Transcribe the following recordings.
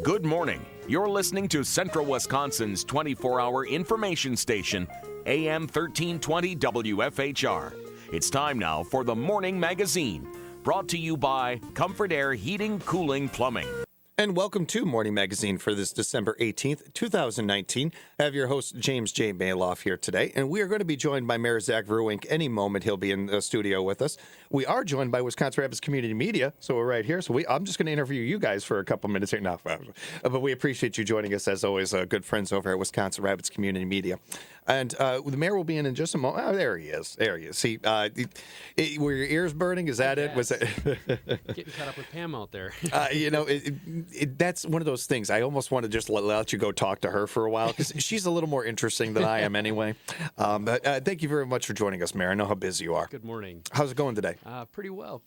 Good morning. You're listening to Central Wisconsin's 24-hour information station, AM 1320 WFHR. It's time now for the Morning Magazine, brought to you by Comfort Air Heating, Cooling, Plumbing. And welcome to Morning Magazine for this December 18th, 2019. I have your host, James J. Maloff, here today, and we are going to be joined by Mayor Zach Vruwink. Any moment he'll be in the studio with us. We are joined by Wisconsin Rapids Community Media, so we're right here. So I'm just going to interview you guys for a couple minutes here now. But we appreciate you joining us, as always, good friends over at Wisconsin Rapids Community Media. And the mayor will be in just a moment. Oh, there he is. There he is. See, were your ears burning? Is that it? Was that getting caught up with Pam out there? That's one of those things. I almost want to just let you go talk to her for a while because she's a little more interesting than I am anyway. But thank you very much for joining us, Mayor. I know how busy you are. Good morning. How's it going today? Pretty well.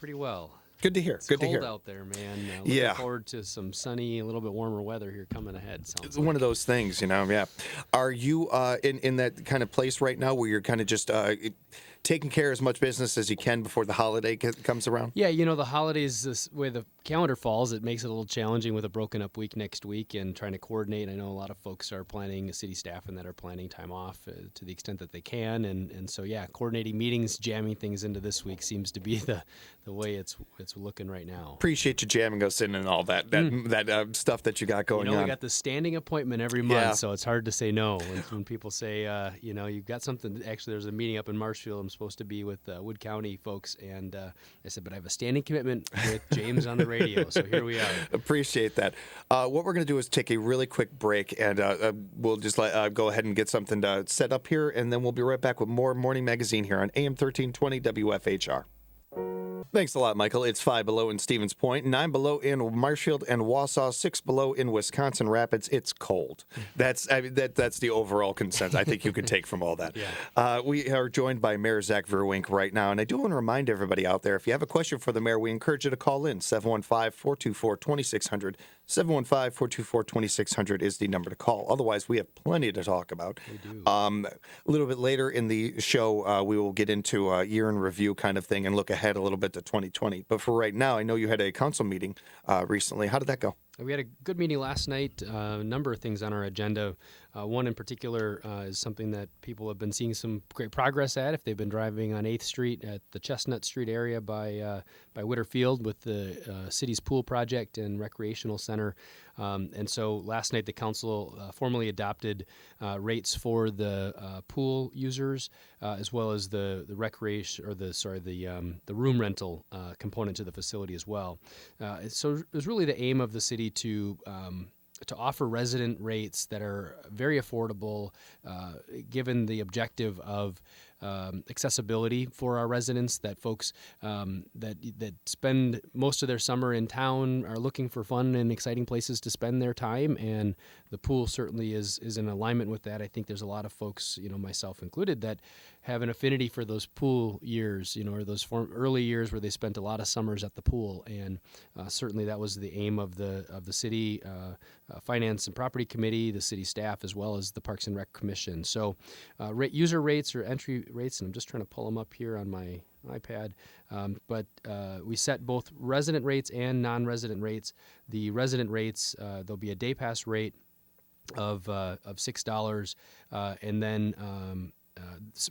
Good to hear. It's Good to hear. cold out there, man. Looking forward to some sunny, a little bit warmer weather here coming ahead. It's one of those things, Yeah. Are you in that kind of place right now where you're kind of just taking care of as much business as you can before the holiday comes around? Yeah, the holidays, this way the calendar falls, it makes it a little challenging with a broken up week next week and trying to coordinate. I know a lot of folks are planning, city staff and that are planning time off to the extent that they can. And so, coordinating meetings, jamming things into this week seems to be the way it's looking right now. Appreciate you jamming us in and all that stuff that you got going on. We got the standing appointment every month, so it's hard to say no. When people say, you've got something, actually there's a meeting up in Marshfield I'm supposed to be with Wood County folks, and I said, but I have a standing commitment with James on the radio, so here we are. Appreciate that. What we're going to do is take a really quick break, and we'll just go ahead and get something set up here, and then we'll be right back with more Morning Magazine here on AM 1320 WFHR. Thanks a lot, Michael. It's 5 below in Stevens Point, 9 below in Marshfield and Wausau, 6 below in Wisconsin Rapids. It's cold. That's the overall consensus I think you can take from all that. Yeah. We are joined by Mayor Zach Vruwink right now, and I do want to remind everybody out there, if you have a question for the mayor, we encourage you to call in. 715-424-2600. 715-424-2600 is the number to call. Otherwise, we have plenty to talk about. We do. A little bit later in the show, we will get into a year in review kind of thing and look ahead a little bit to 2020. But for right now, I know you had a council meeting recently. How did that go? We had a good meeting last night. A number of things on our agenda. One in particular is something that people have been seeing some great progress at if they've been driving on 8th Street at the Chestnut Street area by Witter Field with the city's pool project and recreational center. And so last night the council formally adopted rates for the pool users as well as the recreation or the room rental component to the facility as well. So it was really the aim of the city to offer resident rates that are very affordable, given the objective of accessibility for our residents, that folks that spend most of their summer in town are looking for fun and exciting places to spend their time, and the pool certainly is in alignment with that. I think there's a lot of folks, myself included, that have an affinity for those pool years, or those early years where they spent a lot of summers at the pool, and certainly that was the aim of the city Finance and Property Committee, the city staff, as well as the Parks and Rec Commission. So user rates or entry rates, and I'm just trying to pull them up here on my iPad, but we set both resident rates and non-resident rates. The resident rates, there'll be a day pass rate of $6, and then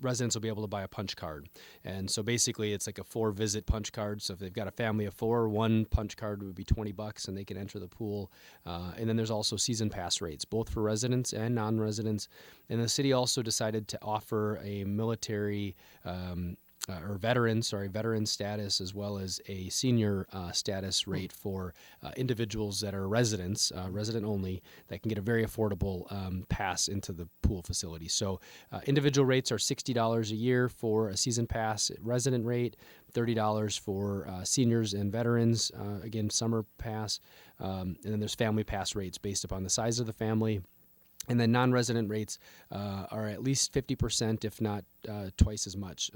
residents will be able to buy a punch card. And so basically it's like a 4-visit punch card. So if they've got a family of 4, one punch card would be $20 and they can enter the pool. And then there's also season pass rates, both for residents and non-residents. And the city also decided to offer a military veteran status, as well as a senior status rate for individuals that are residents, resident only, that can get a very affordable pass into the pool facility. So individual rates are $60 a year for a season pass resident rate, $30 for seniors and veterans, again, summer pass, and then there's family pass rates based upon the size of the family. And then non-resident rates are at least 50%, if not twice as much,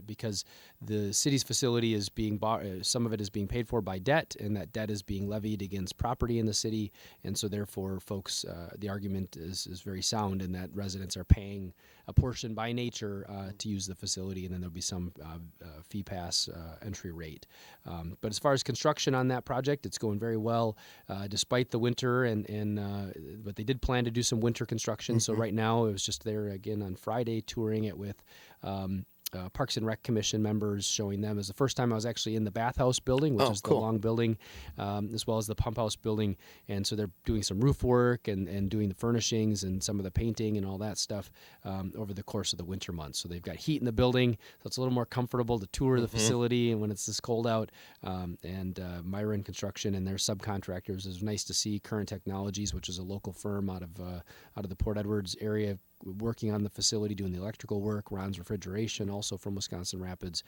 because the city's facility is being some of it is being paid for by debt, and that debt is being levied against property in the city. And so therefore, folks, the argument is very sound in that residents are paying a portion by nature to use the facility, and then there'll be some fee pass entry rate. But as far as construction on that project, it's going very well, despite the winter, but they did plan to do some winter construction. So right now, it was just there again on Friday, touring it with Parks and Rec Commission members, showing them. It was the first time I was actually in the bathhouse building, which is the long building, as well as the pump house building. And so they're doing some roof work and doing the furnishings and some of the painting and all that stuff over the course of the winter months. So they've got heat in the building, so it's a little more comfortable to tour the facility and when it's this cold out. And Myron Construction and their subcontractors, it was nice to see Current Technologies, which is a local firm out of the Port Edwards area, working on the facility, doing the electrical work. Ron's Refrigeration, also from Wisconsin Rapids.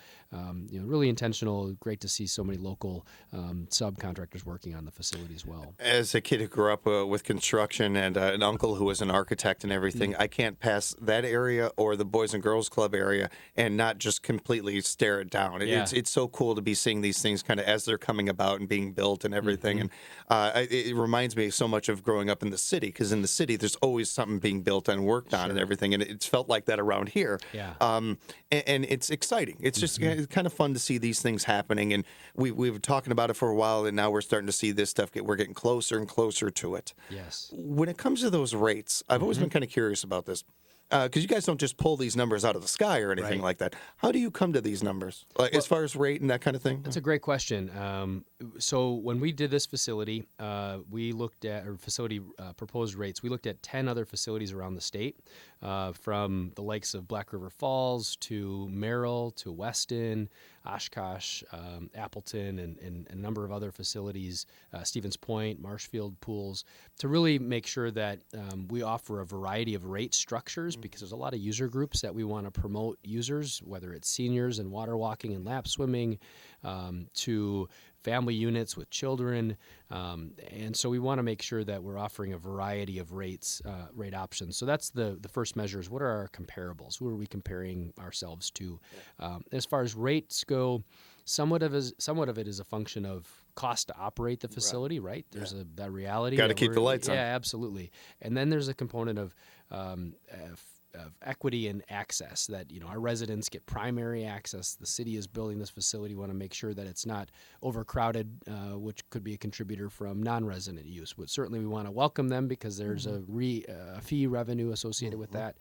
Really intentional. Great to see so many local subcontractors working on the facility as well. As a kid who grew up with construction and an uncle who was an architect and everything, I can't pass that area or the Boys and Girls Club area and not just completely stare it down. It's so cool to be seeing these things kind of as they're coming about and being built and everything. And it reminds me so much of growing up in the city, because in the city there's always something being built and worked on and everything, and it's felt like that around here. And it's exciting. It's just it's kind of fun to see these things happening, and we were talking about it for a while, and now we're starting to see this stuff we're getting closer and closer to it. Yes. When it comes to those rates, I've always been kind of curious about this, because you guys don't just pull these numbers out of the sky or anything like that. How do you come to these numbers, as far as rate and that kind of thing? That's a great question. So when we did this facility, we looked at proposed rates. We looked at 10 other facilities around the state, from the likes of Black River Falls to Merrill to Weston, Oshkosh, Appleton, and a number of other facilities, Stevens Point, Marshfield pools, to really make sure that we offer a variety of rate structures, because there's a lot of user groups that we want to promote users, whether it's seniors and water walking and lap swimming, to family units with children, and so we want to make sure that we're offering a variety of rate options. So that's the first measure, is what are our comparables? Who are we comparing ourselves to? As far as rates go, somewhat of it is a function of cost to operate the facility, right? There's that reality. Got to keep the lights on. Yeah, absolutely. And then there's a component of equity and access, that our residents get primary access. The city is building this facility. We want to make sure that it's not overcrowded, which could be a contributor from non-resident use. But certainly we want to welcome them, because there's a fee revenue associated with that.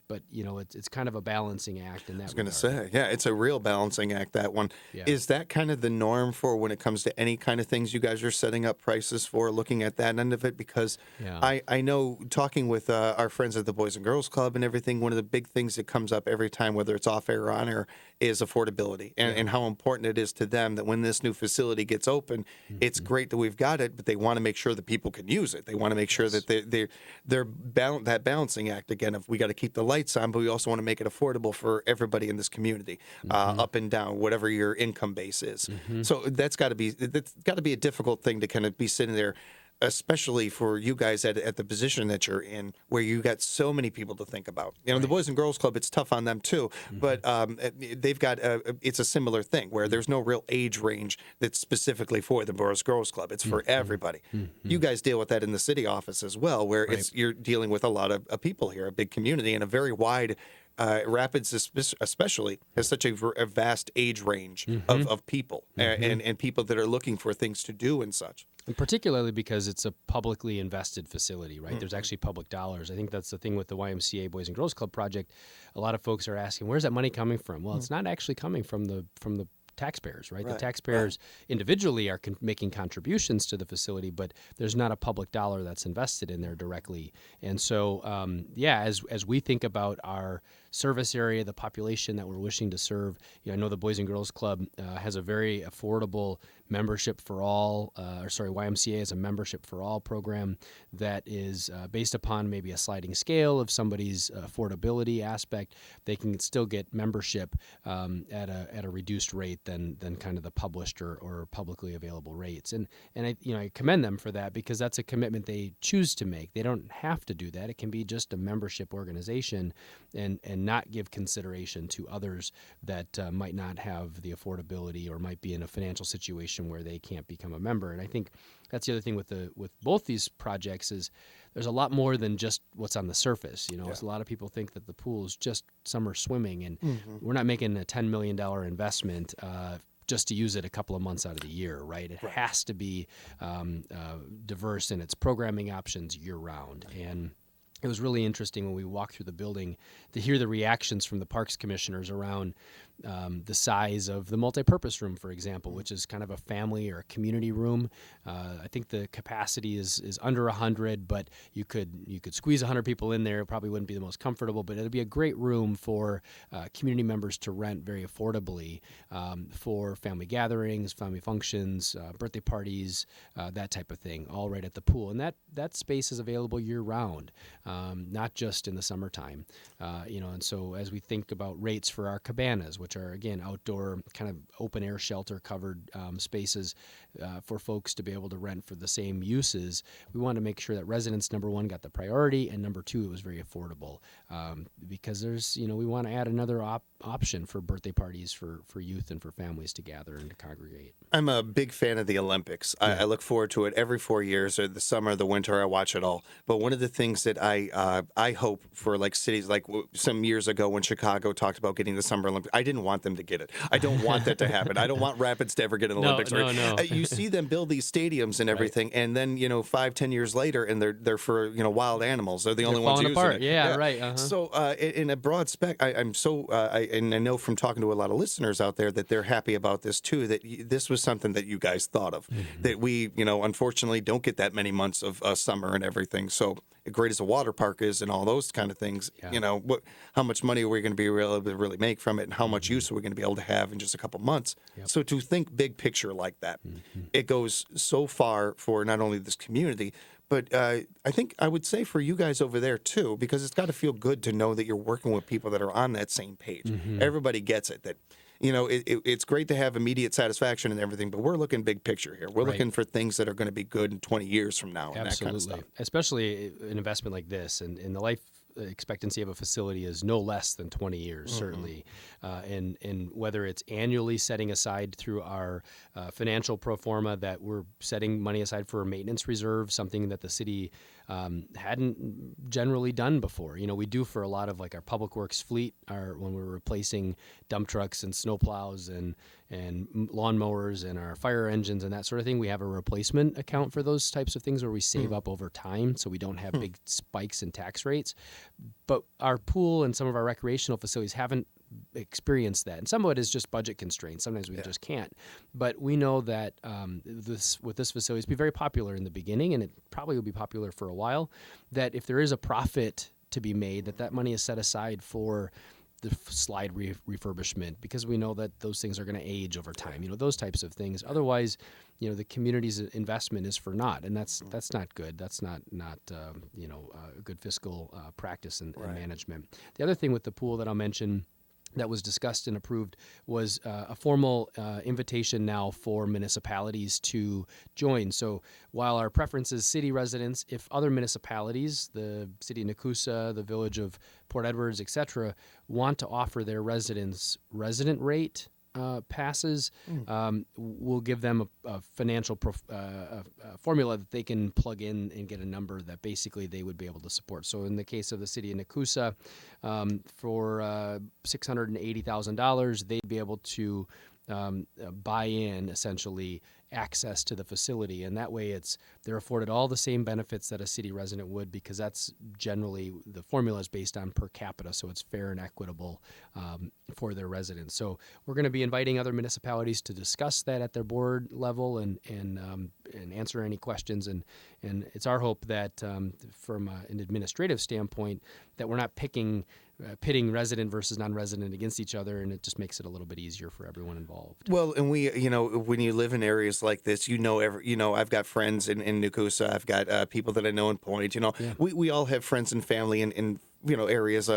But it's kind of a balancing act in that. I was going to say, it's a real balancing act, that one. Yeah. Is that kind of the norm for when it comes to any kind of things you guys are setting up prices for, looking at that end of it? Because I know, talking with our friends at the Boys and Girls Club and everything, one of the big things that comes up every time, whether it's off air or on air, is affordability, and how important it is to them that when this new facility gets open, it's great that we've got it, but they want to make sure that people can use it. They want to make sure that they're that balancing act again of, we got to keep the lights on, but we also want to make it affordable for everybody in this community, up and down, whatever your income base is. So that's got to be a difficult thing to kind of be sitting there, especially for you guys at the position that you're in, where you got so many people to think about. The Boys and Girls Club, it's tough on them too, but they've got it's a similar thing where there's no real age range that's specifically for the Boys and Girls Club. It's for everybody. You guys deal with that in the city office as well, where you're dealing with a lot of people here, a big community, and a very wide. Rapids especially has such a vast age range of people, and people that are looking for things to do and such. And particularly because it's a publicly invested facility, right? There's actually public dollars. I think that's the thing with the YMCA Boys and Girls Club project. A lot of folks are asking, where's that money coming from? Well, it's not actually coming from the taxpayers, right? The taxpayers individually are making contributions to the facility, but there's not a public dollar that's invested in there directly. And so, as we think about our service area, the population that we're wishing to serve, I know the Boys and Girls Club has a very affordable membership for all, YMCA is a membership for all program that is based upon maybe a sliding scale of somebody's affordability aspect. They can still get membership at a reduced rate than kind of the published or publicly available rates. And I commend them for that, because that's a commitment they choose to make. They don't have to do that. It can be just a membership organization and not give consideration to others that might not have the affordability or might be in a financial situation where they can't become a member. And I think that's the other thing with both these projects is there's a lot more than just what's on the surface. So a lot of people think that the pool is just summer swimming, and we're not making a $10 million investment just to use it a couple of months out of the year, right? It has to be diverse in its programming options year round. And it was really interesting when we walked through the building to hear the reactions from the parks commissioners around the size of the multipurpose room, for example, which is kind of a family or a community room. I think the capacity is under 100, but you could squeeze 100 people in there. It probably wouldn't be the most comfortable, but it'd be a great room for community members to rent very affordably for family gatherings, family functions, birthday parties, that type of thing, all right at the pool. And that space is available year round, not just in the summertime. And so as we think about rates for our cabanas, which are, again, outdoor kind of open air shelter covered spaces for folks to be able to rent for the same uses, we want to make sure that residents, number one, got the priority, and number two, it was very affordable, because we want to add another option for birthday parties for youth and for families to gather and to congregate. I'm a big fan of the Olympics. Yeah. I look forward to it every 4 years, or the summer, the winter. I watch it all. But one of the things that I hope for, like cities, like some years ago when Chicago talked about getting the Summer Olympics, I didn't want them to get it. I don't want that to happen. I don't want Rapids to ever get an Olympics. No. You see them build these stadiums and everything, right. And then 5-10 years later, and they're for wild animals. They're the only ones using apart. it. Yeah, right. Uh-huh. So in a broad spec, I'm so and I know from talking to a lot of listeners out there that they're happy about this too. That this was something that you guys thought of. Mm-hmm. That we unfortunately don't get that many months of summer and everything. So great as a water park is and all those kind of things, how much money are we going to be able to really make from it, and how much use are we going to be able to have in just a couple months? Yep. So to think big picture like that, it goes so far for not only this community, but I think I would say for you guys over there too, because it's got to feel good to know that you're working with people that are on that same page. Mm-hmm. Everybody gets it, that it's great to have immediate satisfaction and everything, but we're looking big picture here. We're looking for things that are going to be good in 20 years from now. And Absolutely. that kind of stuff. Especially an investment like this, and the life expectancy of a facility is no less than 20 years, certainly. And whether it's annually setting aside through our financial pro forma that we're setting money aside for a maintenance reserve, something that the city hadn't generally done before. We do for a lot of like our public works fleet, when we're replacing dump trucks and snow plows and lawnmowers and our fire engines and that sort of thing. We have a replacement account for those types of things where we save up over time, so we don't have big spikes in tax rates. But our pool and some of our recreational facilities haven't experienced that, and some of it is just budget constraints. Sometimes we just can't. But we know that this facility is be very popular in the beginning, and it probably will be popular for a while. That if there is a profit to be made, that money is set aside for the slide refurbishment, because we know that those things are going to age over time. Those types of things. Otherwise, the community's investment is for naught, and that's not good. That's not a good fiscal practice and management. The other thing with the pool that I'll mention that was discussed and approved was a formal invitation now for municipalities to join. So while our preference is city residents, if other municipalities, the city of Nakusa, the village of Port Edwards, etc., want to offer their residents resident rate passes, we'll give them a financial formula that they can plug in and get a number that basically they would be able to support. So in the case of the city of Nakusa, for $680,000, they'd be able to buy in essentially access to the facility, and that way they're afforded all the same benefits that a city resident would, because that's generally the formula is based on per capita, so it's fair and equitable for their residents. So we're going to be inviting other municipalities to discuss that at their board level and answer any questions, and it's our hope that from an administrative standpoint that we're not picking pitting resident versus non-resident against each other, and it just makes it a little bit easier for everyone involved. Well, and when you live in areas like this, I've got friends in Nakusa, I've got people that I know in Point. Yeah. We all have friends and family in areas,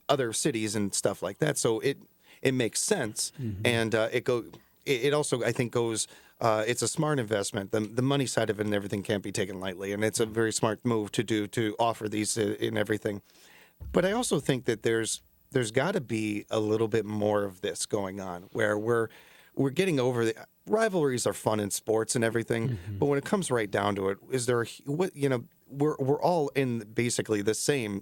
other cities and stuff like that. So it makes sense, and it also, I think, goes. It's a smart investment. The money side of it and everything can't be taken lightly, and it's a very smart move to offer these in everything. But I also think that there's got to be a little bit more of this going on, where we're getting over the rivalries are fun in sports and everything, but when it comes right down to it, is there we're all in basically the same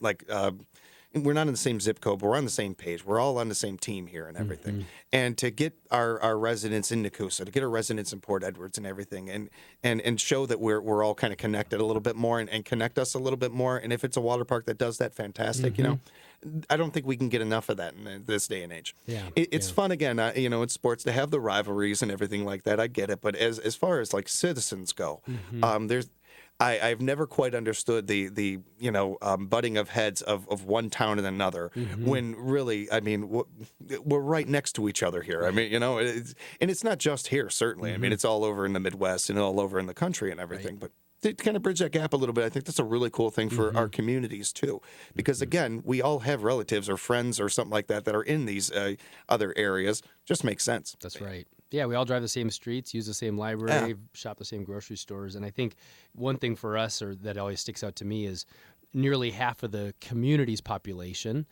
we're not in the same zip code, but we're on the same page. We're all on the same team here and everything. And to get our residents in Nakusa, to get our residents in Port Edwards and everything, and show that we're all kind of connected a little bit more and connect us a little bit more. And if it's a water park that does that, fantastic. I don't think we can get enough of that in this day and age. Yeah, it's fun again, in sports to have the rivalries and everything like that. I get it, but as far as like citizens go, I've never quite understood the butting of heads of one town and another when really, we're right next to each other here. And it's not just here, certainly. It's all over in the Midwest and all over in the country and everything. Right. But to kind of bridge that gap a little bit, I think that's a really cool thing for our communities too. Because again, we all have relatives or friends or something like that are in these other areas. Just makes sense. That's right. Yeah, we all drive the same streets, use the same library, shop the same grocery stores. And I think one thing for us, or that always sticks out to me, is nearly half of the community's population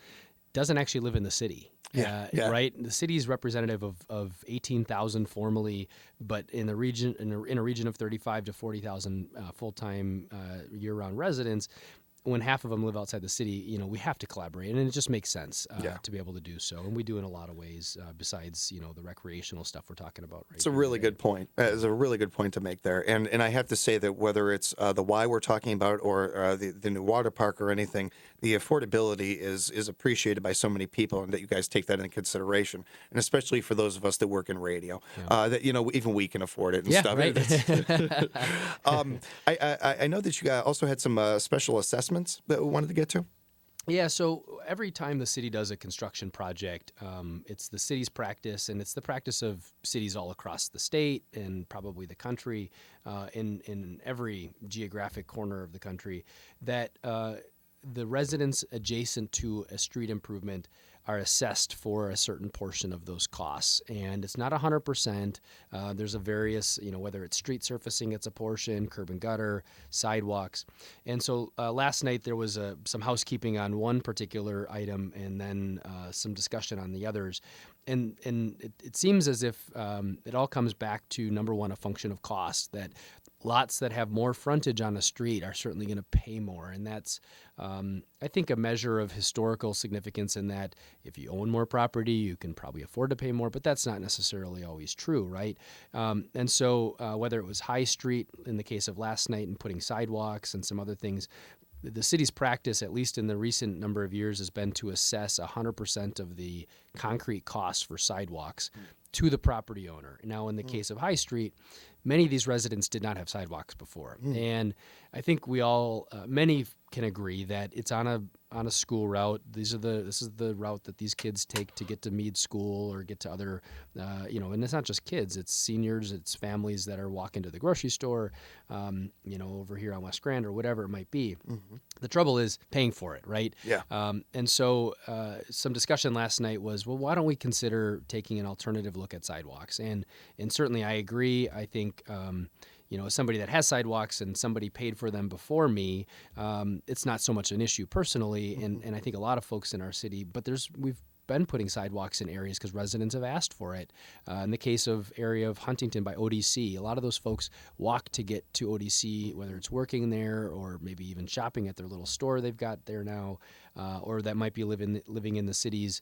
doesn't actually live in the city. Right? The city is representative of 18,000 formally, but in the region, in a region of 35 to 40,000 full-time year-round residents. When half of them live outside the city, we have to collaborate, and it just makes sense to be able to do so. And we do in a lot of ways, besides, the recreational stuff we're talking about. Right. It's a really good point. It's a really good point to make there. And I have to say that whether it's the why we're talking about or the new water park or anything, the affordability is appreciated by so many people, and that you guys take that into consideration. And especially for those of us that work in radio, that even we can afford it and stuff. Right. I know that you also had some special assessments that we wanted to get to. Yeah, so every time the city does a construction project, it's the city's practice, and it's the practice of cities all across the state and probably the country, in every geographic corner of the country, that the residents adjacent to a street improvement are assessed for a certain portion of those costs. And it's not 100%. There's a various, whether it's street surfacing, it's a portion, curb and gutter, sidewalks. And so last night there was some housekeeping on one particular item, and then some discussion on the others. And it seems as if it all comes back to, number one, a function of cost, that lots that have more frontage on a street are certainly going to pay more. And that's, I think, a measure of historical significance, in that if you own more property, you can probably afford to pay more, but that's not necessarily always true, right? And so whether it was High Street in the case of last night and putting sidewalks and some other things, the city's practice, at least in the recent number of years, has been to assess 100% of the concrete costs for sidewalks to the property owner. Now, in the case of High Street, many of these residents did not have sidewalks before. And I think we all, many can agree that it's on a school route. This is the route that these kids take to get to Meade School or get to other, and it's not just kids, it's seniors, it's families that are walking to the grocery store, over here on West Grand or whatever it might be. The trouble is paying for it, right? Yeah. And so some discussion last night was, well, why don't we consider taking an alternative look at sidewalks? And certainly I agree. I think, as somebody that has sidewalks and somebody paid for them before me, it's not so much an issue personally. And I think a lot of folks in our city, but we've been putting sidewalks in areas because residents have asked for it. In the case of area of Huntington by ODC, a lot of those folks walk to get to ODC, whether it's working there or maybe even shopping at their little store they've got there now, or that might be living in the city's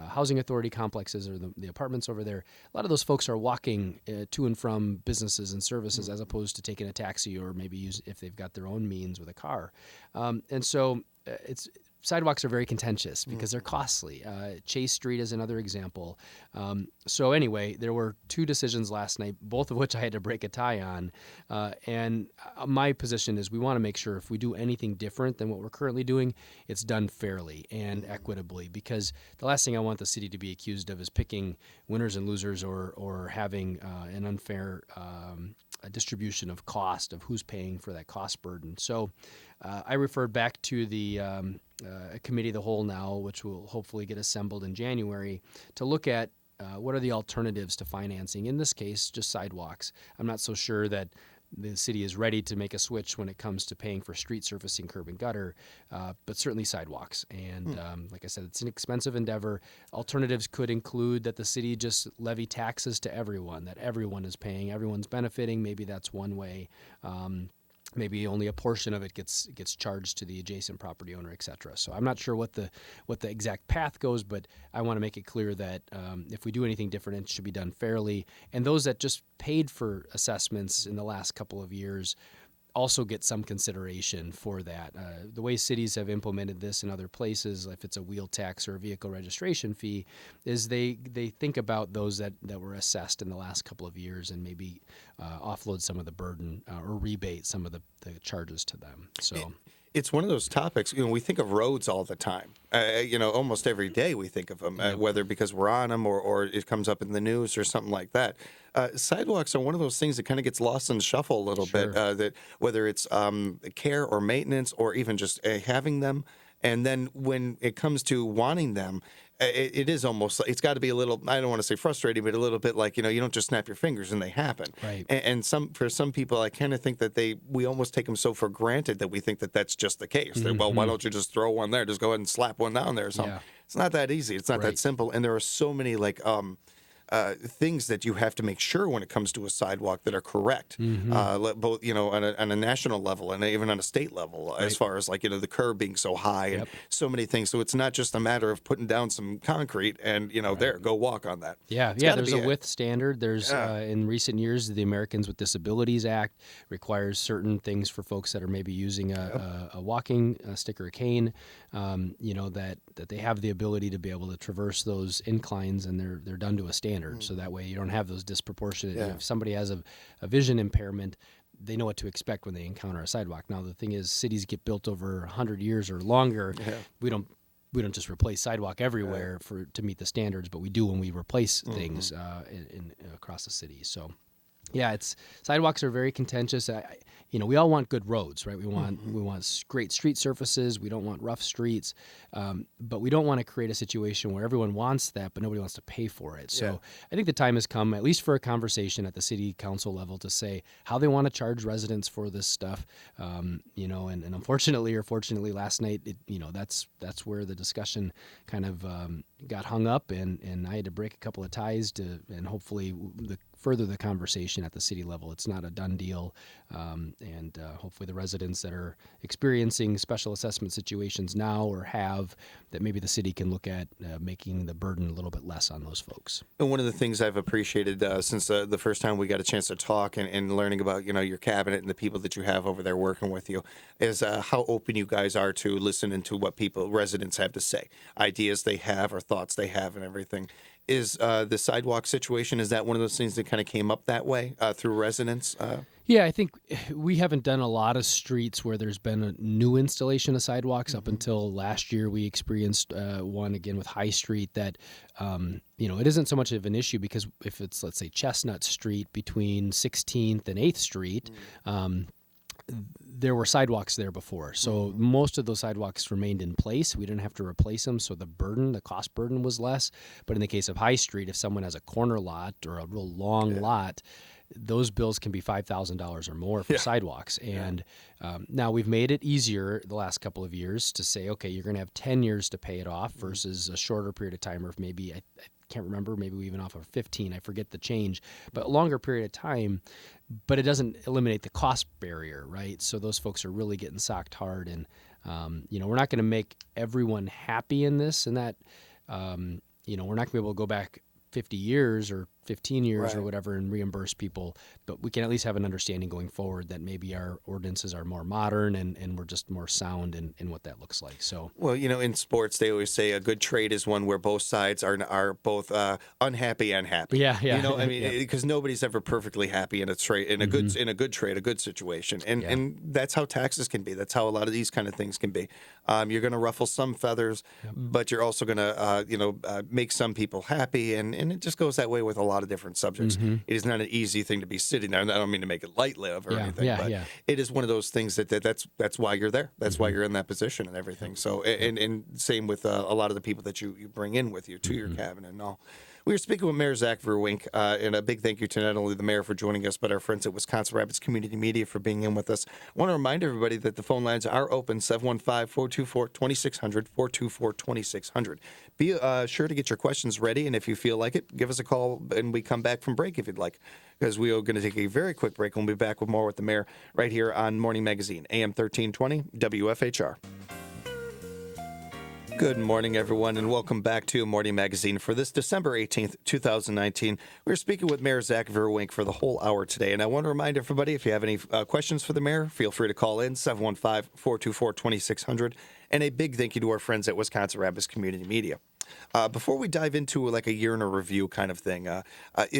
housing authority complexes or the apartments over there. A lot of those folks are walking to and from businesses and services as opposed to taking a taxi or maybe if they've got their own means with a car. And so it's sidewalks are very contentious because they're costly. Chase Street is another example. So anyway, there were 2 decisions last night, both of which I had to break a tie on. And my position is we want to make sure if we do anything different than what we're currently doing, it's done fairly and equitably, because the last thing I want the city to be accused of is picking winners and losers or having an unfair a distribution of cost of who's paying for that cost burden. So I referred back to the committee of the whole now, which will hopefully get assembled in January, to look at what are the alternatives to financing. In this case, just sidewalks. I'm not so sure that the city is ready to make a switch when it comes to paying for street surfacing, curb and gutter, but certainly sidewalks. And like I said, it's an expensive endeavor. Alternatives could include that the city just levy taxes to everyone, that everyone is paying, everyone's benefiting. Maybe that's one way. Maybe only a portion of it gets charged to the adjacent property owner, et cetera. So I'm not sure what the exact path goes, but I want to make it clear that if we do anything different, it should be done fairly. And those that just paid for assessments in the last couple of years also get some consideration for that. The way cities have implemented this in other places, if it's a wheel tax or a vehicle registration fee, is they think about those that were assessed in the last couple of years and maybe offload some of the burden or rebate some of the charges to them. So it's one of those topics, we think of roads all the time. Almost every day we think of them, whether because we're on them or it comes up in the news or something like that. Sidewalks are one of those things that kind of gets lost in the shuffle a little bit, that whether it's care or maintenance or even just having them. And then when it comes to wanting them, it is almost, it's got to be a little, I don't want to say frustrating, but a little bit like, you don't just snap your fingers and they happen. Right. And for some people, I kind of think that we almost take them so for granted that we think that that's just the case. That, well, why don't you just throw one there? Just go ahead and slap one down there or something. Yeah. It's not that easy. It's not that simple. And there are so many things that you have to make sure when it comes to a sidewalk that are correct, both on a national level and even on a state level, as far as the curb being so high and so many things. So it's not just a matter of putting down some concrete and there, go walk on that. There's a width standard. There's in recent years the Americans with Disabilities Act requires certain things for folks that are maybe using a walking stick or a cane, that they have the ability to be able to traverse those inclines, and they're done to a standard. So that way you don't have those disproportionate. If somebody has a vision impairment, they know what to expect when they encounter a sidewalk. Now the thing is, cities get built over 100 years or longer. We don't just replace sidewalk everywhere to meet the standards, but we do when we replace things across the city. So sidewalks are very contentious. We all want good roads, right? We want great street surfaces. We don't want rough streets, but we don't want to create a situation where everyone wants that, but nobody wants to pay for it. So I think the time has come, at least for a conversation at the city council level, to say how they want to charge residents for this stuff. And unfortunately or fortunately, last night, that's where the discussion kind of got hung up, and I had to break a couple of ties and hopefully further the conversation at the city level. It's not a done deal, and hopefully the residents that are experiencing special assessment situations now or have, that maybe the city can look at making the burden a little bit less on those folks. And one of the things I've appreciated since the first time we got a chance to talk and learning about your cabinet and the people that you have over there working with you is how open you guys are to listening to what residents have to say, ideas they have or thoughts they have and everything. Is the sidewalk situation, is that one of those things that kind of came up that way through residents? I think we haven't done a lot of streets where there's been a new installation of sidewalks. Up until last year, we experienced one again with High Street that, it isn't so much of an issue because if it's, let's say, Chestnut Street between 16th and 8th Street, there were sidewalks there before. So most of those sidewalks remained in place. We didn't have to replace them. So the cost burden was less. But in the case of High Street, if someone has a corner lot or a real long lot, those bills can be $5,000 or more for sidewalks. And now we've made it easier the last couple of years to say, okay, you're going to have 10 years to pay it off versus a shorter period of time, or maybe I can't remember, maybe we even offer 15. I forget the change, but a longer period of time. But it doesn't eliminate the cost barrier, right? So those folks are really getting socked hard, and we're not going to make everyone happy in this, and that we're not going to be able to go back 50 years or 15 years or Right. whatever and reimburse people. But we can at least have an understanding going forward that maybe our ordinances are more modern and we're just more sound in what that looks like. So, Well, in sports, they always say a good trade is one where both sides are both unhappy and happy. yeah, I mean, yeah. because nobody's ever perfectly happy in a trade, in a good trade, a good situation, and that's how taxes can be. That's how a lot of these kind of things can be. You're going to ruffle some feathers, but you're also going to make some people happy, and it just goes that way with a lot of different subjects. It is not an easy thing to be sitting there. And I don't mean to make it light live or anything, but it is one of those things that's why you're there. That's why you're in that position and everything. So, and same with a lot of the people that you bring in with you to your cabinet and all. We were speaking with Mayor Zach Vruwink, and a big thank you to not only the mayor for joining us, but our friends at Wisconsin Rapids Community Media for being in with us. I want to remind everybody that the phone lines are open, 715-424-2600, 424-2600. Be sure to get your questions ready, and if you feel like it, give us a call, and we come back from break if you'd like, because we are going to take a very quick break, and we'll be back with more with the mayor right here on Morning Magazine, AM 1320, WFHR. Good morning, everyone, and welcome back to Morning Magazine for this December 18th, 2019. We're speaking with Mayor Zach Vruwink for the whole hour today, and I want to remind everybody, if you have any questions for the mayor, feel free to call in, 715-424-2600, and a big thank you to our friends at Wisconsin Rapids Community Media. Before we dive into like a year in a review kind of thing,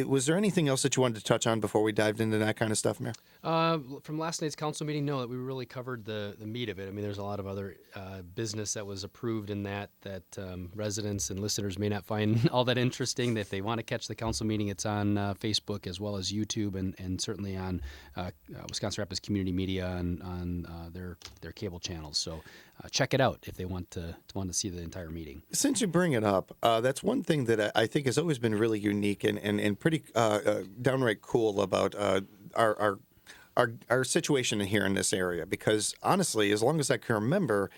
was there anything else that you wanted to touch on before we dived into that kind of stuff, Mayor? From last night's council meeting, no, that we really covered the meat of it. I mean, there's a lot of other business that was approved in that residents and listeners may not find all that interesting. If they want to catch the council meeting, it's on Facebook as well as YouTube and certainly on Wisconsin Rapids Community Media and on their cable channels. So check it out if they want to see the entire meeting. Since you bring it up, that's one thing that I think has always been really unique and pretty downright cool about our situation here in this area, because honestly, as long as I can remember,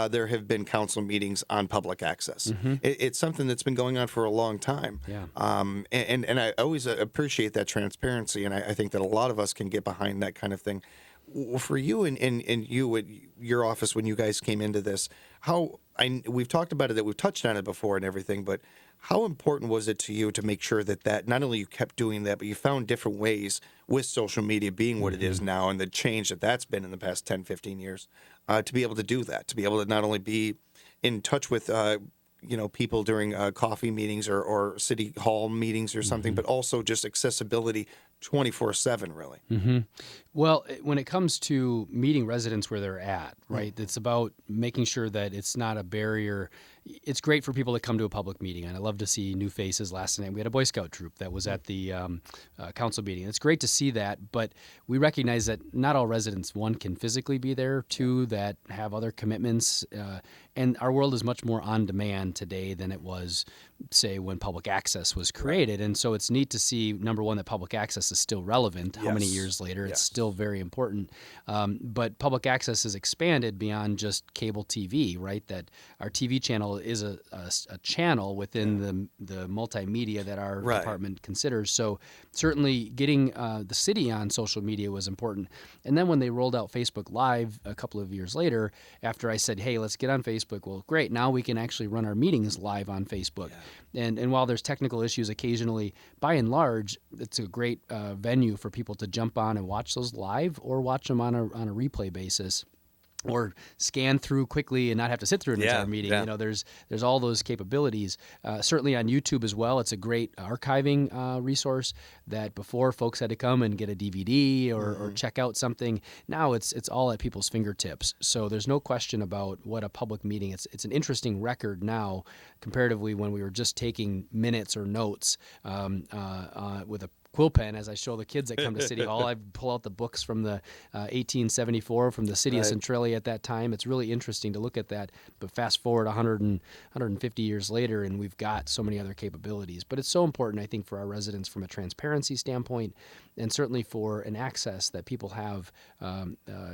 there have been council meetings on public access. It's something that's been going on for a long time. Yeah. And I always appreciate that transparency, and I think that a lot of us can get behind that kind of thing. For you and you at your office when you guys came into this, we've talked about it, that we've touched on it before and everything, but how important was it to you to make sure that not only you kept doing that, but you found different ways with social media being what it is now and the change that's been in the past 10, 15 years, to be able to do that, to be able to not only be in touch with people during coffee meetings or city hall meetings or something, but also just accessibility 24/7, really. Well, when it comes to meeting residents where they're at, right, it's about making sure that it's not a barrier. It's great for people to come to a public meeting, and I love to see new faces. Last night we had a Boy Scout troop that was at the council meeting. It's great to see that, but we recognize that not all residents, one, can physically be there, two, that have other commitments, and our world is much more on demand today than it was, say, when public access was created. And so it's neat to see, number one, that public access is still relevant. How many years later? It's still very important. But public access has expanded beyond just cable TV, right? That our TV channel is a channel within the multimedia that our department considers. So certainly getting the city on social media was important. And then when they rolled out Facebook Live a couple of years later, after I said, hey, let's get on Facebook, well, great, now we can actually run our meetings live on Facebook. And while there's technical issues occasionally, by and large, it's a great venue for people to jump on and watch those live or watch them on a replay basis, or scan through quickly and not have to sit through an entire meeting. There's all those capabilities. Certainly on YouTube as well, it's a great archiving resource that before folks had to come and get a DVD or check out something. Now it's all at people's fingertips. So there's no question about what a public meeting. It's an interesting record now comparatively when we were just taking minutes or notes with a quill pen. As I show the kids that come to City Hall, I pull out the books from the 1874 from the city of Centralia at that time. It's really interesting to look at that. But fast forward 150 years later, and we've got so many other capabilities. But it's so important, I think, for our residents from a transparency standpoint, and certainly for an access that people have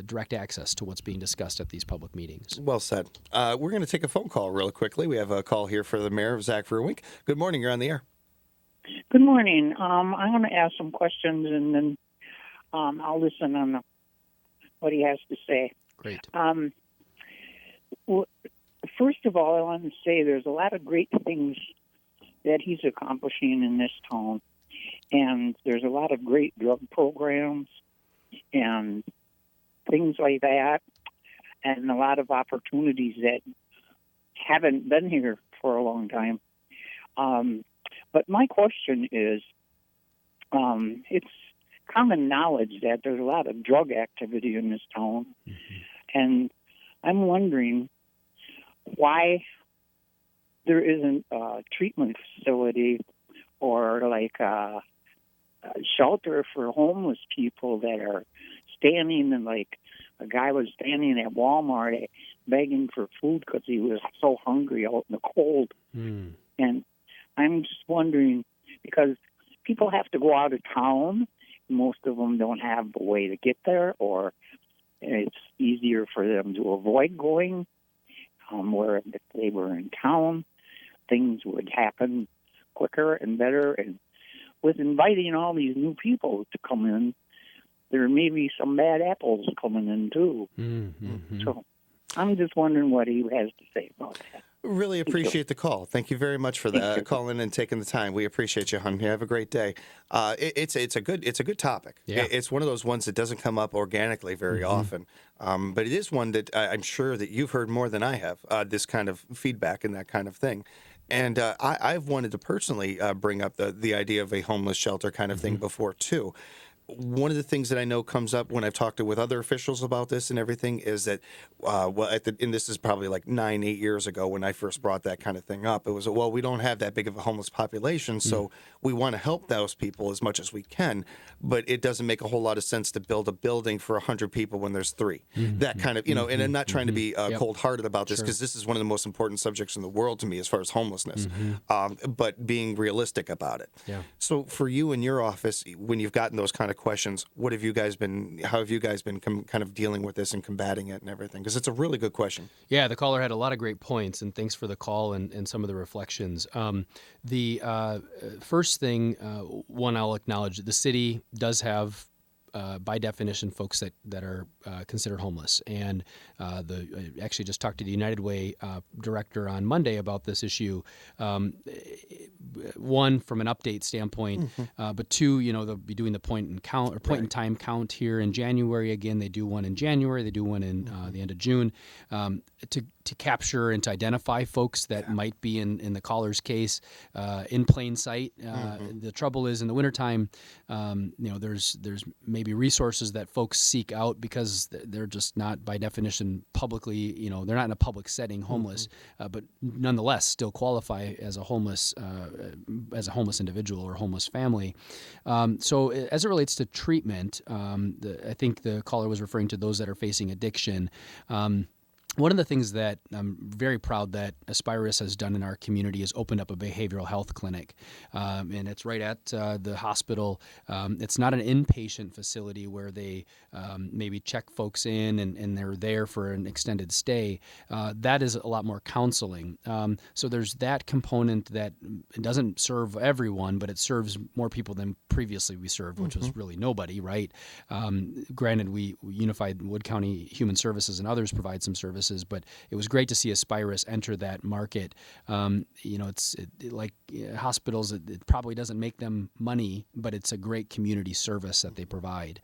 direct access to what's being discussed at these public meetings. Well said. We're going to take a phone call real quickly. We have a call here for the mayor, Zach Vruwink. Good morning. You're on the air. Good morning. I'm going to ask some questions, and then I'll listen on what he has to say. Great. Well, first of all, I want to say there's a lot of great things that he's accomplishing in this town. and there's a lot of great drug programs and things like that, and a lot of opportunities that haven't been here for a long time. But my question is, it's common knowledge that there's a lot of drug activity in this town, and I'm wondering why there isn't a treatment facility or like a shelter for homeless people that are standing, and like a guy was standing at Walmart begging for food because he was so hungry out in the cold. And I'm just wondering, because people have to go out of town, most of them don't have a way to get there, or it's easier for them to avoid going, where if they were in town, things would happen quicker and better. And with inviting all these new people to come in, there may be some bad apples coming in too. So I'm just wondering what he has to say about that. Really appreciate the call. Thank you very much for that, calling and taking the time. We appreciate you, hon. You have a great day. It's a good topic. Yeah. It's one of those ones that doesn't come up organically very often, but it is one that I'm sure that you've heard more than I have. This kind of feedback and that kind of thing. And I've wanted to personally bring up the idea of a homeless shelter kind of thing before too. One of the things that I know comes up when I've talked with other officials about this and everything is that, and this is probably like 8 years ago when I first brought that kind of thing up. It was, we don't have that big of a homeless population, so we want to help those people as much as we can, but it doesn't make a whole lot of sense to build a building for 100 people when there's 3. That kind of, and I'm not trying to be cold-hearted about this, because this is one of the most important subjects in the world to me as far as homelessness, but being realistic about it. Yeah. So for you in your office, when you've gotten those kind of questions, how have you guys been kind of dealing with this and combating it and everything? Because it's a really good question. Yeah, the caller had a lot of great points, and thanks for the call and some of the reflections. The first thing, one, I'll acknowledge, the city does have, by definition, folks that are considered homeless. And I actually just talked to the United Way director on Monday about this issue. One, from an update standpoint, but two, they'll be doing the point in time count here in January. Again, they do one in January, they do one in the end of June, to capture and to identify folks that might be in the caller's case in plain sight. The trouble is, in the wintertime, there's maybe resources that folks seek out because they're just not, by definition, publicly, they're not in a public setting homeless, but nonetheless still qualify as a homeless individual or homeless family. So as it relates to treatment, I think the caller was referring to those that are facing addiction. One of the things that I'm very proud that Aspirus has done in our community is opened up a behavioral health clinic, and it's right at the hospital. It's not an inpatient facility where they maybe check folks in and they're there for an extended stay. That is a lot more counseling. So there's that component that doesn't serve everyone, but it serves more people than previously we served, which was really nobody, right? Granted, we Unified Wood County Human Services and others provide some services, but it was great to see Aspirus enter that market. It's like hospitals, it probably doesn't make them money, but it's a great community service that they provide.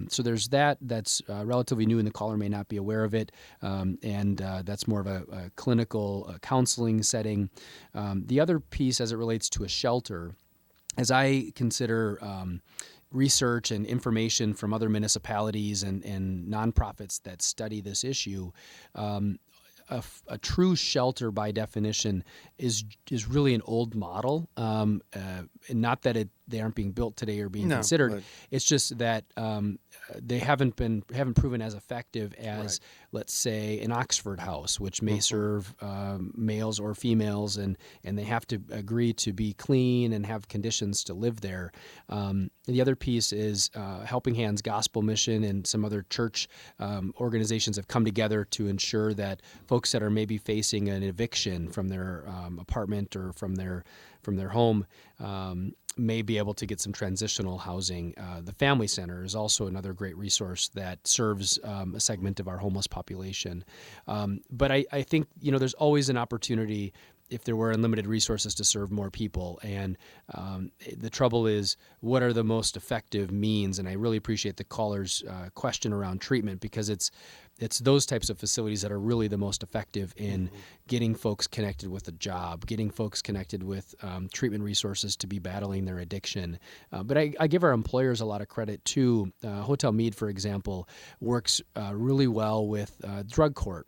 So there's that's relatively new, and the caller may not be aware of it, and that's more of a clinical counseling setting. The other piece, as it relates to a shelter, as I consider research and information from other municipalities and nonprofits that study this issue, a true shelter, by definition, is really an old model. And not that they aren't being built today or being considered. Right. It's just that they haven't proven as effective as, let's say, an Oxford House, which may serve males or females, and they have to agree to be clean and have conditions to live there. And the other piece is Helping Hands Gospel Mission and some other church organizations have come together to ensure that folks that are maybe facing an eviction from their apartment or from their home may be able to get some transitional housing. The Family Center is also another great resource that serves a segment of our homeless population. But I think there's always an opportunity if there were unlimited resources to serve more people. And the trouble is, what are the most effective means? And I really appreciate the caller's question around treatment, because it's those types of facilities that are really the most effective in getting folks connected with a job, getting folks connected with treatment resources to be battling their addiction. But I give our employers a lot of credit too. Hotel Meade, for example, works really well with drug court.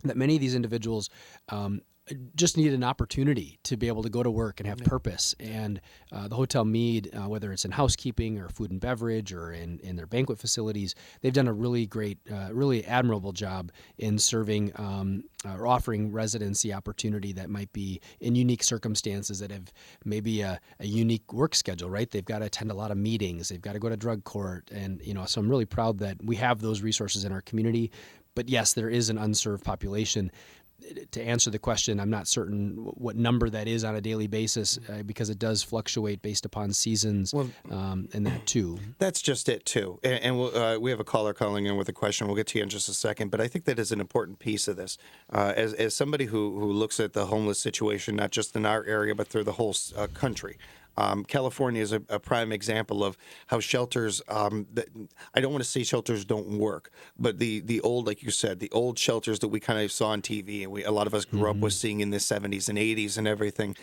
That many of these individuals just need an opportunity to be able to go to work and have purpose. And the Hotel Meade, whether it's in housekeeping or food and beverage or in their banquet facilities, they've done a really great, really admirable job in serving or offering residents the opportunity that might be in unique circumstances that have maybe a unique work schedule, right? They've got to attend a lot of meetings. They've got to go to drug court. And, so I'm really proud that we have those resources in our community. But yes, there is an unserved population. To answer the question, I'm not certain what number that is on a daily basis because it does fluctuate based upon seasons and that too. That's just it too. And we have a caller calling in with a question. We'll get to you in just a second. But I think that is an important piece of this. As somebody who looks at the homeless situation, not just in our area, but through the whole country. California is a prime example of how shelters, I don't want to say shelters don't work, but the old, like you said, the old shelters that we kind of saw on TV and a lot of us grew up with seeing in the 70s and 80s and everything,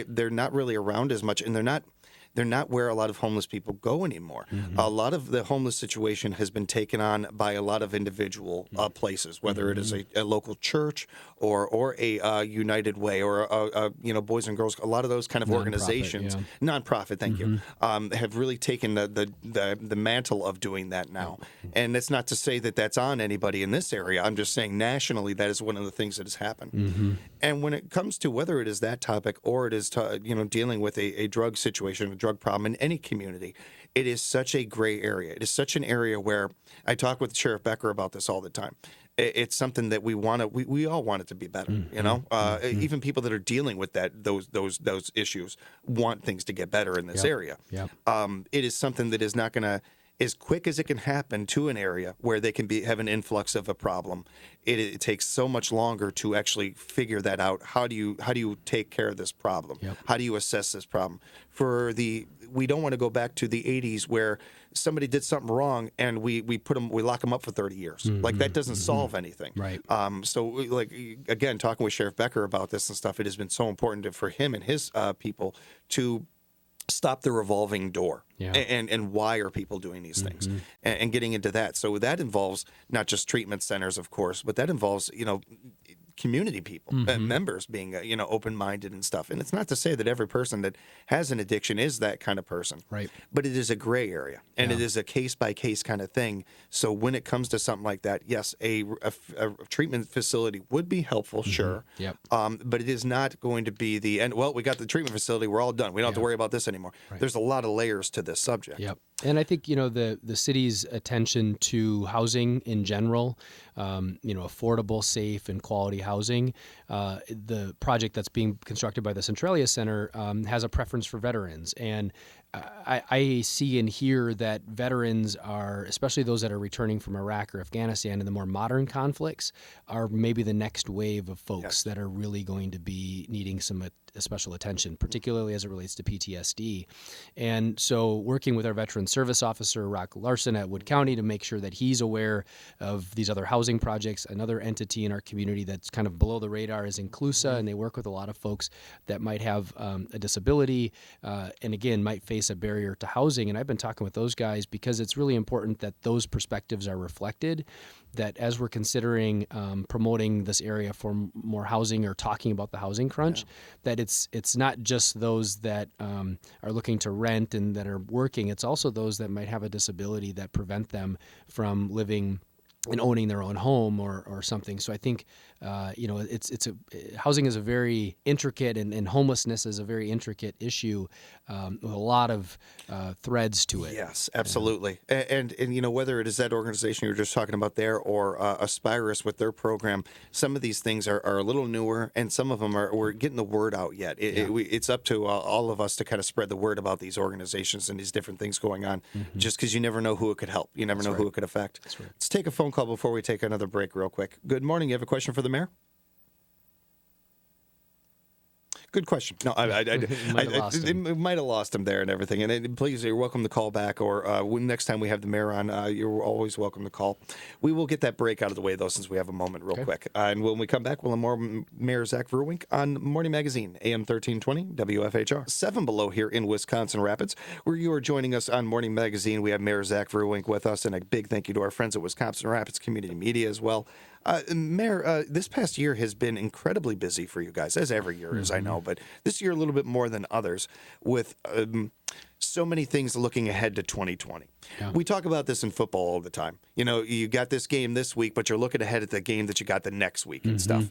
they're not really around as much, and they're not where a lot of homeless people go anymore. A lot of the homeless situation has been taken on by a lot of individual places, whether it is a local church or a United Way or a Boys and Girls. A lot of those kind of organizations, nonprofit, thank you, have really taken the mantle of doing that now. And it's not to say that that's on anybody in this area. I'm just saying nationally that is one of the things that has happened. And when it comes to whether it is that topic or it is dealing with a drug situation, a drug problem in any community, it is such a gray area. It is such an area where I talk with Sheriff Becker about this all the time. It's something that we all want it to be better. Even people that are dealing with those issues want things to get better in this area. It is something that is not going to, as quick as it can happen to an area where they can have an influx of a problem, it takes so much longer to actually figure that out. How do you take care of this problem? How do you assess this problem? We don't want to go back to the 80s where somebody did something wrong and we lock them up for 30 years. Like that doesn't solve anything. Right. So like again, talking with Sheriff Becker about this and stuff, it has been so important for him and his people to stop the revolving door. And why are people doing these things and getting into that. So that involves not just treatment centers, of course, but that involves, community people, members being, open-minded and stuff. And it's not to say that every person that has an addiction is that kind of person. Right. But it is a gray area and it is a case-by-case kind of thing. So when it comes to something like that, yes, a treatment facility would be helpful, sure. But it is not going to be the end. Well, we got the treatment facility. We're all done. We don't have to worry about this anymore. Right. There's a lot of layers to this subject. And I think, the city's attention to housing in general, affordable, safe, and quality housing, the project that's being constructed by the Centralia Center has a preference for veterans. And I see and hear that veterans are, especially those that are returning from Iraq or Afghanistan and the more modern conflicts, are maybe the next wave of folks that are really going to be needing some special attention, particularly as it relates to PTSD. And so working with our veteran service officer, Rock Larson at Wood County, to make sure that he's aware of these other housing projects. Another entity in our community that's kind of below the radar is Inclusa, and they work with a lot of folks that might have a disability and again might face a barrier to housing. And I've been talking with those guys because it's really important that those perspectives are reflected, that as we're considering promoting this area for more housing or talking about the housing crunch, that it's not just those that are looking to rent and that are working. It's also those that might have a disability that prevent them from living and owning their own home or something. So I think, housing is a very intricate and homelessness is a very intricate issue with a lot of threads to it. Yes, absolutely. And whether it is that organization you were just talking about there or Aspirus with their program, some of these things are a little newer and some of them we're getting the word out yet. It's up to all of us to kind of spread the word about these organizations and these different things going on, just because you never know who it could help. You never know who it could affect. That's right. Let's take a phone call before we take another break real quick. Good morning. You have a question for the mayor? Good question. No, might have lost him there and everything. And please, you're welcome to call back, or next time we have the mayor on, you're always welcome to call. We will get that break out of the way, though, since we have a moment real quick. And when we come back, we'll have more Mayor Zach Vruwink on Morning Magazine, AM 1320, WFHR. 7 below here in Wisconsin Rapids, where you are joining us on Morning Magazine. We have Mayor Zach Vruwink with us, and a big thank you to our friends at Wisconsin Rapids Community Media as well. Mayor, this past year has been incredibly busy for you guys, as every year is, I know, but this year a little bit more than others, with so many things looking ahead to 2020. Yeah. We talk about this in football all the time. You know, you got this game this week, but you're looking ahead at the game that you got the next week and stuff.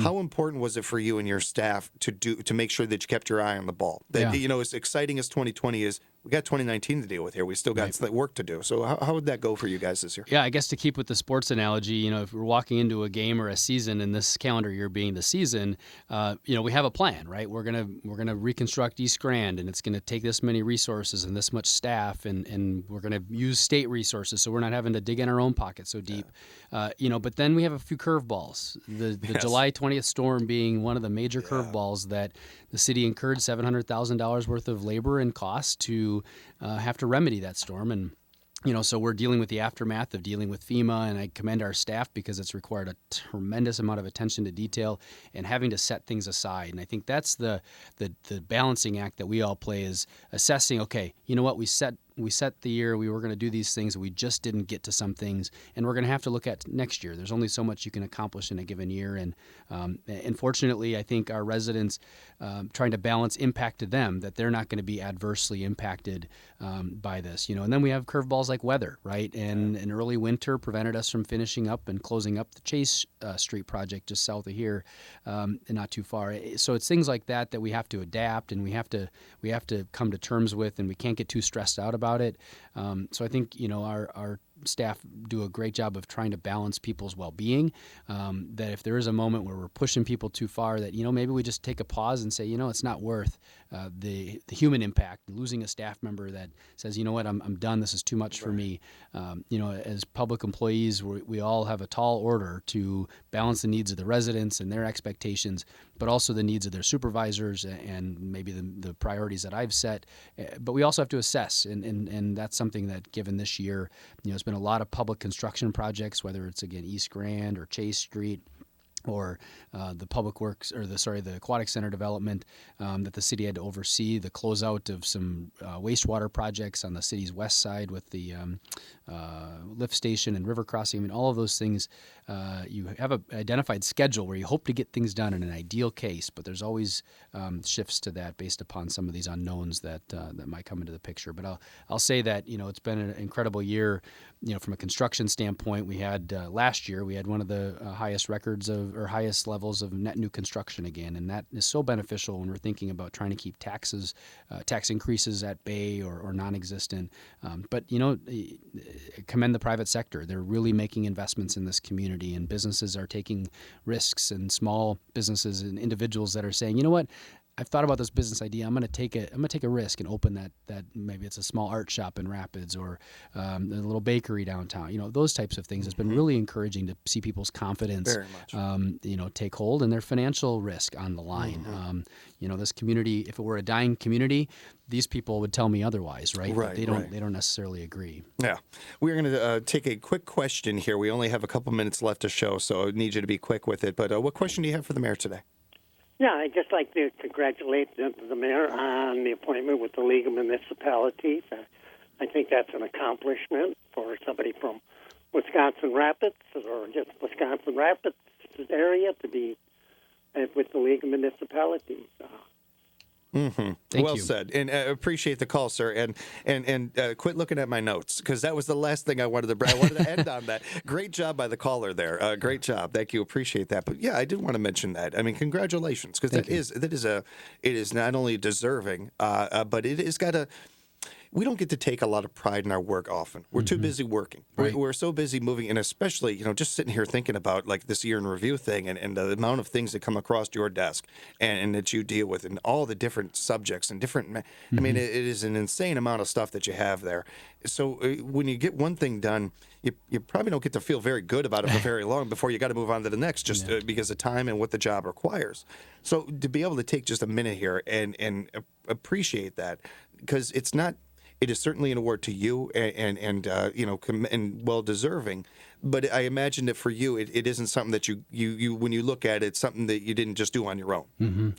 How important was it for you and your staff to make sure that you kept your eye on the ball? That, you know, as exciting as 2020 is, we got 2019 to deal with here. We still got work to do. So how would that go for you guys this year? Yeah, I guess to keep with the sports analogy, you know, if we're walking into a game or a season, and this calendar year being the season, you know, we have a plan, right? We're gonna reconstruct East Grand, and it's gonna take this many resources and this much staff, and we're gonna use state resources, so we're not having to dig in our own pocket so deep. You know, but then we have a few curveballs. The July 20th storm being one of the major curveballs that the city incurred $700,000 worth of labor and cost to have to remedy that storm. And, you know, so we're dealing with the aftermath of dealing with FEMA, and I commend our staff because it's required a tremendous amount of attention to detail and having to set things aside. And I think that's the balancing act that we all play, is assessing, okay, you know what, we set the year, we were going to do these things, we just didn't get to some things, and we're going to have to look at next year. There's only so much you can accomplish in a given year, and unfortunately, I think our residents, trying to balance impact to them, that they're not going to be adversely impacted by this, you know. And then we have curveballs like weather, right? And an early winter prevented us from finishing up and closing up the Chase Street project just south of here, and not too far. So it's things like that we have to adapt, and we have to come to terms with, and we can't get too stressed out about it. So I think, you know, our staff do a great job of trying to balance people's well-being, that if there is a moment where we're pushing people too far, that, you know, maybe we just take a pause and say, you know, it's not worth the human impact, losing a staff member that says, you know what, I'm done, this is too much for me. You know, as public employees, we all have a tall order to balance the needs of the residents and their expectations, but also the needs of their supervisors and maybe the priorities that I've set. But we also have to assess, and that's something that, given this year, you know, it's been a lot of public construction projects, whether it's, again, East Grand or Chase Street, or the public works, or the aquatic center development, that the city had to oversee, the closeout of some wastewater projects on the city's west side with the lift station and river crossing. I mean, all of those things, you have an identified schedule where you hope to get things done in an ideal case, but there's always shifts to that based upon some of these unknowns that might come into the picture. But I'll say that, you know, it's been an incredible year. You know, from a construction standpoint, we had last year we had one of the highest levels of net new construction again, and that is so beneficial when we're thinking about trying to keep tax increases at bay or non-existent. But, you know, commend the private sector. They're really making investments in this community, and businesses are taking risks, and small businesses and individuals that are saying, you know what, I've thought about this business idea. I'm going to take a risk and open that maybe it's a small art shop in Rapids, or a little bakery downtown. You know, those types of things. It's been really encouraging to see people's confidence, you know, take hold, and their financial risk on the line. You know, this community, if it were a dying community, these people would tell me otherwise, right? But they don't necessarily agree. Yeah. We're going to take a quick question here. We only have a couple minutes left to show, so I need you to be quick with it. But what question do you have for the mayor today? Yeah, I'd just like to congratulate the mayor on the appointment with the League of Municipalities. I think that's an accomplishment for somebody from Wisconsin Rapids, or just Wisconsin Rapids area, to be with the League of Municipalities. Well said, and appreciate the call, sir. And quit looking at my notes, because that was the last thing I wanted to end on that. Great job by the caller there. Great job, thank you. Appreciate that. But yeah, I did want to mention that. I mean, congratulations, because it is not only deserving, but it has got a. we don't get to take a lot of pride in our work often. We're too busy working. Right. We're so busy moving, and especially, just sitting here thinking about like this year in review thing and the amount of things that come across your desk and that you deal with and all the different subjects and different, I mean, it is an insane amount of stuff that you have there. So when you get one thing done, you probably don't get to feel very good about it for very long before you got to move on to the next, just because of time and what the job requires. So to be able to take just a minute here and appreciate that, because it is certainly an award to you and well deserving. But I imagine that for you, it isn't something that you when you look at it, it's something that you didn't just do on your own.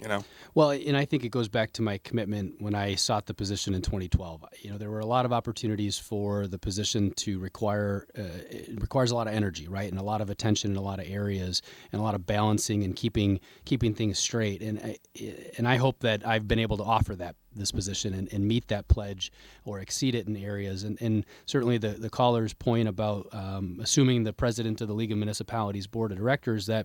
Well, and I think it goes back to my commitment when I sought the position in 2012. There were a lot of opportunities for the position to require it requires a lot of energy, right, and a lot of attention in a lot of areas, and a lot of balancing and keeping things straight. And I hope that I've been able to offer this position and meet that pledge or exceed it in areas. And certainly the caller's point about assuming the president of the League of Municipalities Board of Directors, that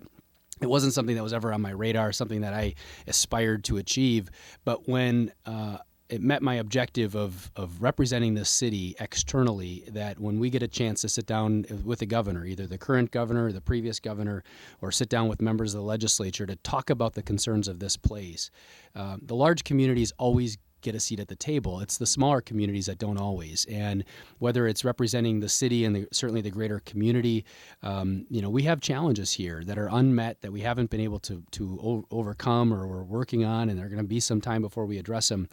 it wasn't something that was ever on my radar, something that I aspired to achieve. But when it met my objective of representing the city externally, that when we get a chance to sit down with the governor, either the current governor or the previous governor, or sit down with members of the legislature to talk about the concerns of this place, the large communities always get a seat at the table. It's the smaller communities that don't always. And whether it's representing the city and certainly the greater community, we have challenges here that are unmet that we haven't been able to overcome or we're working on, and they're going to be some time before we address them.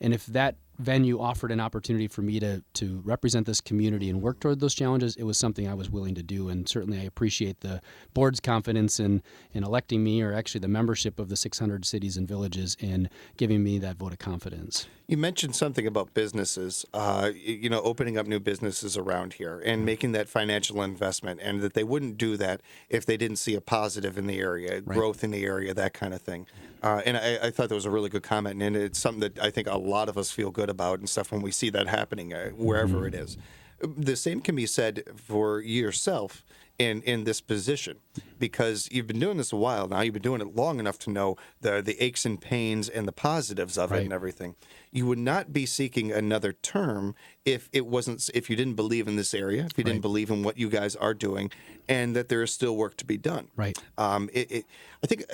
And if that venue offered an opportunity for me to represent this community and work toward those challenges, it was something I was willing to do. And certainly I appreciate the board's confidence in electing me, or actually the membership of the 600 cities and villages, in giving me that vote of confidence. You mentioned something about businesses, opening up new businesses around here and making that financial investment, and that they wouldn't do that if they didn't see a positive in the area, growth in the area, that kind of thing. And I thought that was a really good comment, and it's something that I think a lot of us feel good about and stuff when we see that happening wherever it is. The same can be said for yourself in this position, because you've been doing this a while now. You've been doing it long enough to know the aches and pains and the positives of it and everything. You would not be seeking another term if you didn't believe in this area, if you didn't believe in what you guys are doing, and that there is still work to be done. Right. I think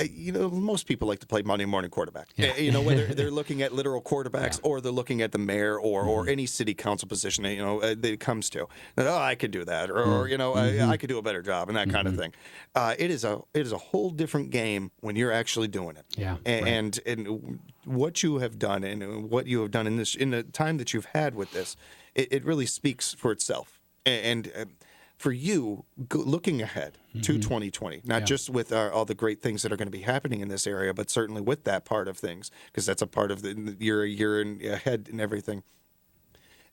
most people like to play Monday morning quarterback. Yeah. Whether they're looking at literal quarterbacks or they're looking at the mayor or any city council position that it comes to. I could do that, or I could do a better job, and that kind of thing. It is a whole different game when you're actually doing it. Yeah. And what you have done and what you have done in the time that you've had with this, it really speaks for itself. And for you, looking ahead to 2020, not just with all the great things that are going to be happening in this area, but certainly with that part of things, because that's a part of your year ahead and everything.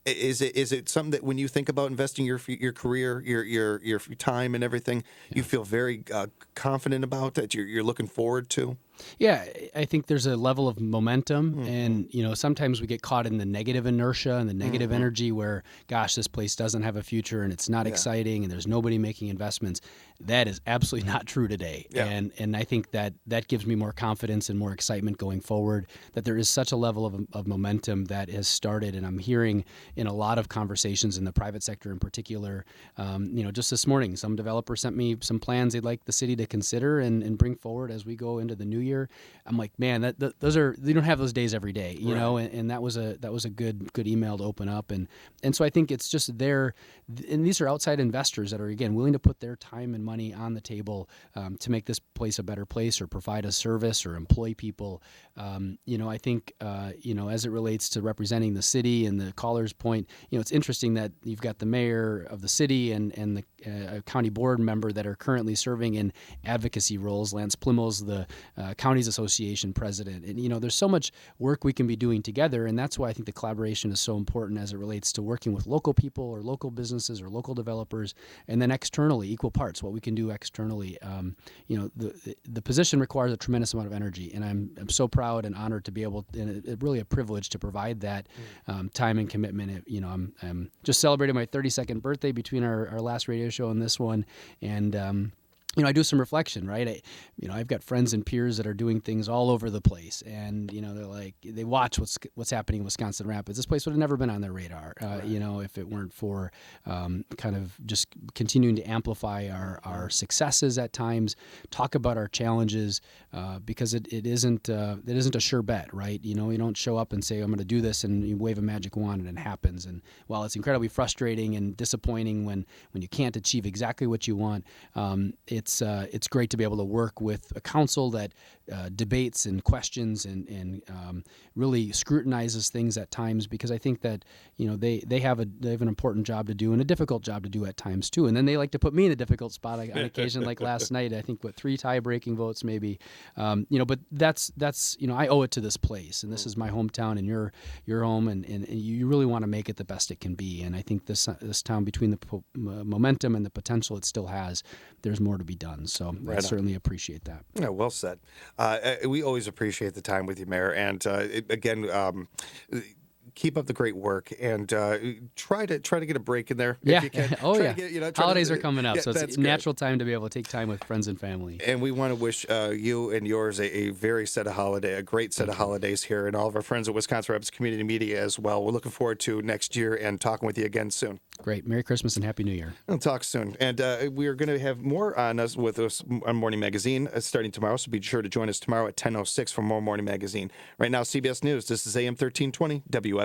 Is it something that when you think about investing your career, your time and everything, you feel very confident about, that you're looking forward to? Yeah, I think there's a level of momentum, and sometimes we get caught in the negative inertia and the negative energy where, gosh, this place doesn't have a future and it's not exciting and there's nobody making investments. That is absolutely not true today. Yeah. And I think that gives me more confidence and more excitement going forward, that there is such a level of momentum that has started, and I'm hearing in a lot of conversations in the private sector in particular. Just this morning, some developer sent me some plans they'd like the city to consider and bring forward as we go into the new year. I'm like, man, those are, you don't have those days every day, and that was a good email to open up, and so I think it's just there, and these are outside investors that are, again, willing to put their time and money on the table to make this place a better place or provide a service or employ people. I think as it relates to representing the city and the caller's point, it's interesting that you've got the mayor of the city and the county board member that are currently serving in advocacy roles. Lance Plimo's the Counties Association president. And, there's so much work we can be doing together. And that's why I think the collaboration is so important as it relates to working with local people or local businesses or local developers. And then externally, equal parts, what we can do externally. The position requires a tremendous amount of energy. And I'm so proud and honored to be able, and it's really a privilege to provide that time and commitment. I'm just celebrating my 32nd birthday between our last radio show and this one. And I do some reflection, right? I've got friends and peers that are doing things all over the place, and they're like, they watch what's happening in Wisconsin Rapids. This place would have never been on their radar, if it weren't for kind of just continuing to amplify our successes at times, talk about our challenges, because it isn't a sure bet, right? You don't show up and say, I'm going to do this, and you wave a magic wand and it happens. And while it's incredibly frustrating and disappointing when you can't achieve exactly what you want, it's great to be able to work with a council that debates and questions and really scrutinizes things at times, because I think that they have an important job to do and a difficult job to do at times too. And then they like to put me in a difficult spot on occasion, like last night. I think 3 tie-breaking votes maybe, but that's I owe it to this place, and this is my hometown and your home, and you really want to make it the best it can be. And I think this town, between the momentum and the potential it still has, there's more to be done. So I certainly appreciate that. Yeah, well said. We always appreciate the time with you, Mayor. And again, keep up the great work, and try to get a break in there. Yeah. If you can. Holidays are coming up, yeah, so it's a natural time to be able to take time with friends and family. And we want to wish you and yours a great set of holidays here, and all of our friends at Wisconsin Rapids Community Media as well. We're looking forward to next year and talking with you again soon. Great. Merry Christmas and Happy New Year. We'll talk soon. And we are going to have more on us on Morning Magazine starting tomorrow, so be sure to join us tomorrow at 10:06 for more Morning Magazine. Right now, CBS News, this is AM 1320 WFHR.